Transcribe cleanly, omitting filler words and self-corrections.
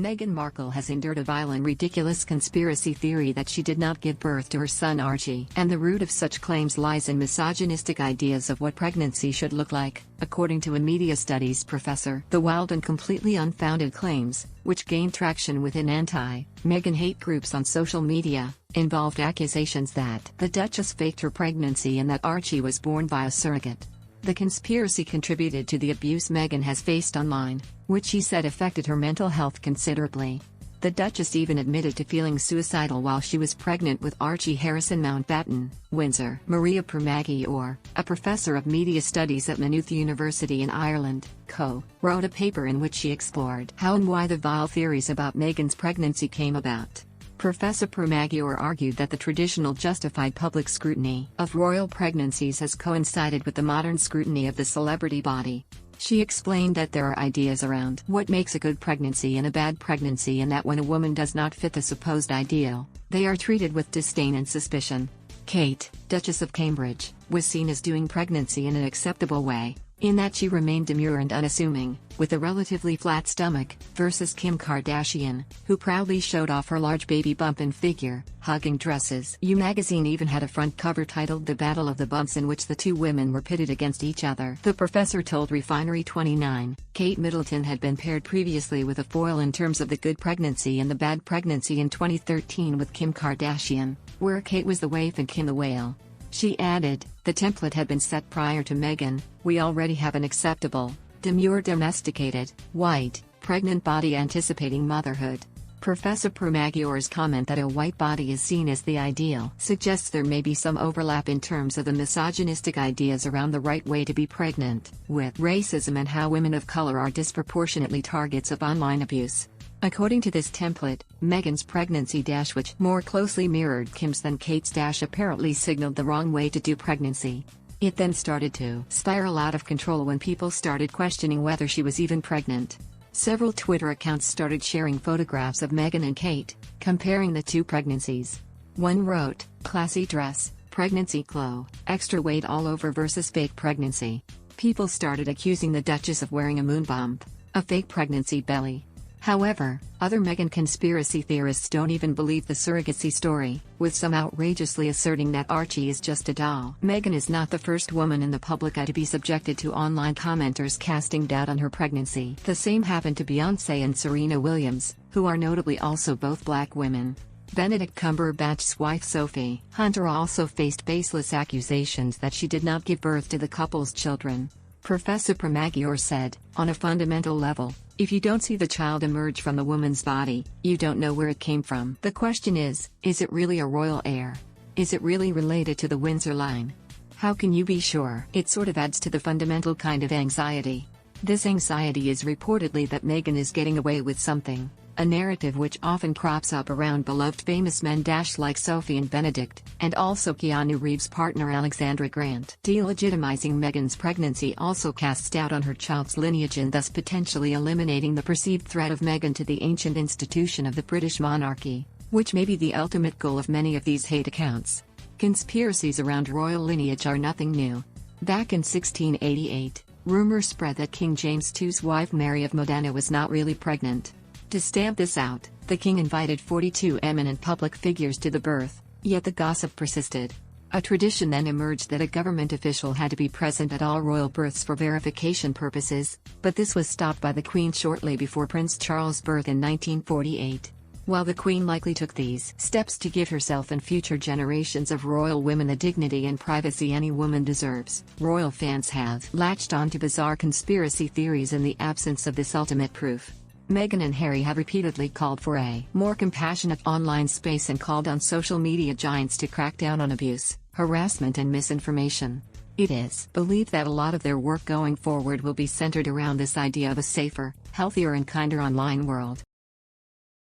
Meghan Markle has endured a vile and ridiculous conspiracy theory that she did not give birth to her son Archie. And the root of such claims lies in misogynistic ideas of what pregnancy should look like, according to a media studies professor. The wild and completely unfounded claims, which gained traction within anti-Meghan hate groups on social media, involved accusations that the Duchess faked her pregnancy and that Archie was born by a surrogate. The conspiracy contributed to the abuse Meghan has faced online, which she said affected her mental health considerably. The Duchess even admitted to feeling suicidal while she was pregnant with Archie Harrison Mountbatten, Windsor. Maria Permagior, a professor of media studies at Maynooth University in Ireland, wrote a paper in which she explored how and why the vile theories about Meghan's pregnancy came about. Professor Permagior argued that the traditional justified public scrutiny of royal pregnancies has coincided with the modern scrutiny of the celebrity body. She explained that there are ideas around what makes a good pregnancy and a bad pregnancy, and that when a woman does not fit the supposed ideal, they are treated with disdain and suspicion. Kate, Duchess of Cambridge, was seen as doing pregnancy in an acceptable way, in that she remained demure and unassuming, with a relatively flat stomach, versus Kim Kardashian, who proudly showed off her large baby bump and figure, hugging dresses. You magazine even had a front cover titled The Battle of the Bumps, in which the two women were pitted against each other. The professor told Refinery29, Kate Middleton had been paired previously with a foil in terms of the good pregnancy and the bad pregnancy in 2013 with Kim Kardashian, where Kate was the waif and Kim the whale. She added, the template had been set prior to Meghan. We already have an acceptable, demure, domesticated, white, pregnant body anticipating motherhood. Professor Permagior's comment that a white body is seen as the ideal suggests there may be some overlap in terms of the misogynistic ideas around the right way to be pregnant, with racism and how women of color are disproportionately targets of online abuse. According to this template, Meghan's pregnancy dash, which more closely mirrored Kim's than Kate's dash, apparently signaled the wrong way to do pregnancy. It then started to spiral out of control when people started questioning whether she was even pregnant. Several Twitter accounts started sharing photographs of Meghan and Kate, comparing the two pregnancies. One wrote, classy dress, pregnancy glow, extra weight all over versus fake pregnancy. People started accusing the Duchess of wearing a moon bump, a fake pregnancy belly. However, other Meghan conspiracy theorists don't even believe the surrogacy story, with some outrageously asserting that Archie is just a doll. Meghan is not the first woman in the public eye to be subjected to online commenters casting doubt on her pregnancy. The same happened to Beyoncé and Serena Williams, who are notably also both black women. Benedict Cumberbatch's wife Sophie Hunter also faced baseless accusations that she did not give birth to the couple's children. Professor Permagior said, on a fundamental level, if you don't see the child emerge from the woman's body, you don't know where it came from. The question is it really a royal heir? Is it really related to the Windsor line? How can you be sure? It sort of adds to the fundamental kind of anxiety. This anxiety is reportedly that Meghan is getting away with something, a narrative which often crops up around beloved famous men like Sophie and Benedict, and also Keanu Reeves' partner Alexandra Grant. Delegitimizing Meghan's pregnancy also casts doubt on her child's lineage and thus potentially eliminating the perceived threat of Meghan to the ancient institution of the British monarchy, which may be the ultimate goal of many of these hate accounts. Conspiracies around royal lineage are nothing new. Back in 1688, rumors spread that King James II's wife Mary of Modena was not really pregnant. To stamp this out, the king invited 42 eminent public figures to the birth, yet the gossip persisted. A tradition then emerged that a government official had to be present at all royal births for verification purposes, but this was stopped by the Queen shortly before Prince Charles' birth in 1948. While the Queen likely took these steps to give herself and future generations of royal women the dignity and privacy any woman deserves, royal fans have latched on to bizarre conspiracy theories in the absence of this ultimate proof. Meghan and Harry have repeatedly called for a more compassionate online space and called on social media giants to crack down on abuse, harassment and misinformation. It is believed that a lot of their work going forward will be centered around this idea of a safer, healthier and kinder online world.